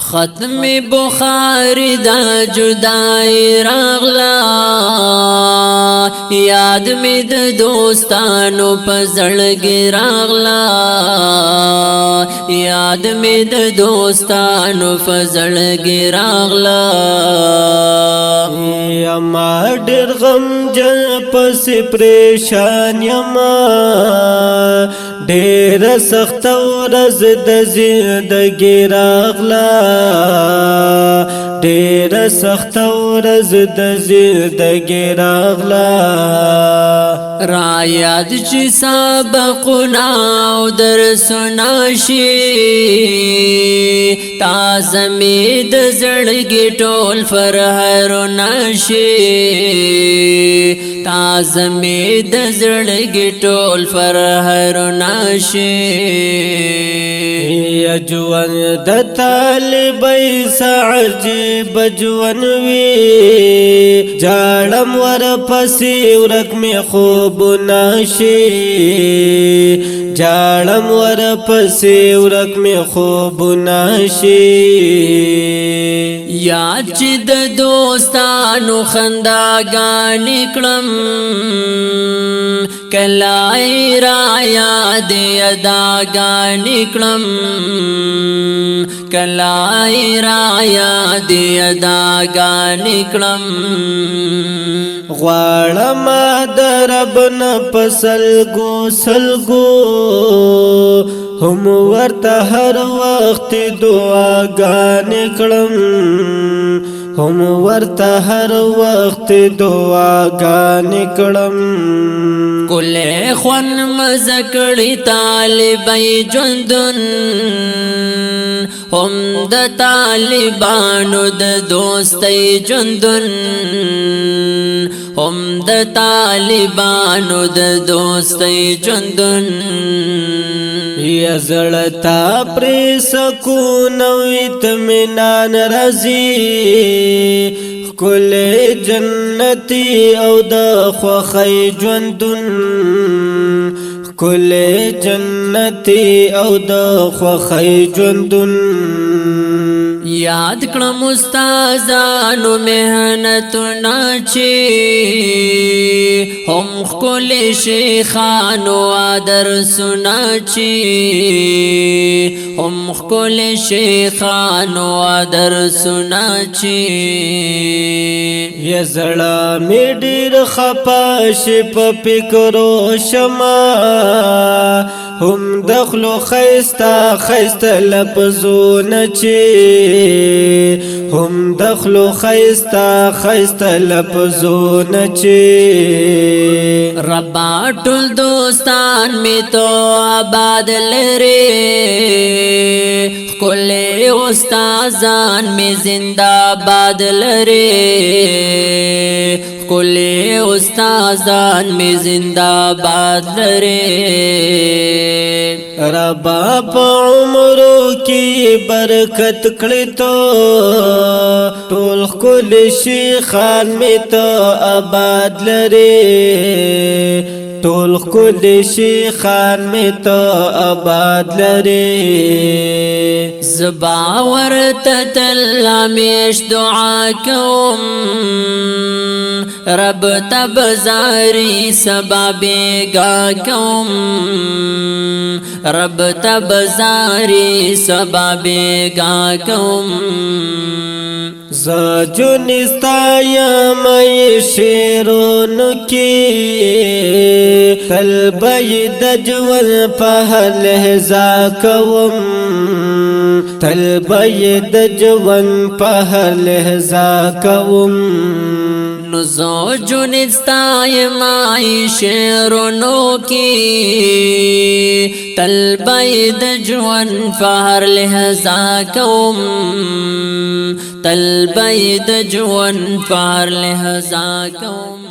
ختم بخاری دا جدائی راغلا یاد می د دوستانو په زړګي راغلا یاد می د دوستانو په زړګي راغلا یما ډېر غم جن پس پریشان یما ډېر سخت ورځ د زندګي راغلا ډېر سخت ورځ د زندګي راغلا را یاد چې سبقونه او درسونه شي تازه می د زړګي ټول فرحونه شي تازه می د زړګي ټول فرحونه شي یا جوان د طالبای عجیب جوان وی جاړم ور پسې ورک می خوب نشي جاړم ور پسې ورک می خوب نشي یا چې د دوستانو خنداګانې کړم کلای را یاد اداګانې کړم کلای را یاد اداګانې کړم غواړم د رب نه پسلګو سلګو هم ورته هر وخت دعاګانې کړم هم ورته هر وخت دعاګانې کړم کله خون مزکړی طالبای ژوندون هم د طالبانو د دوستۍ ژوندون هم د طالبانو د دوستۍ ژوندون یا زړتا پر سکون او اطمینان راځي کل جنتی او د خوخی ژوندون کل جنتی او د خوخی ژوندون یاد کړم استادانو مهنتونه چې هم خپل شیخانو درسونه چې هم خپل شیخانو درسونه چې یا زړه می ډېر خپه شي په فکرو شمه هم دخلو خیستا خیستا لفظونه چې هم دخلو خیستا خیستا لفظونه چې ربا ټول دوستان می تو آباد لري کل استادان می زندہ باد لري کل استادان می زندہ باد لري ربا په عمرو کې برکت کړی تو ټول کل شیخان می تو آباد لري ټول کل شیخان می تو آباد لري زبا ورته تل همیش دعا کوم رب تب زاری سبا بیگا کوم رب تب زاری سبا بیگا کوم زجن استایم شیرونو کی طلبی دجول په لحظه کوم طلبی دجول په لحظه کوم نزو جنستای مائی شیرونو کی طلبی دجون فهر لحظا کوم طلبی دجون فهر لحظا کوم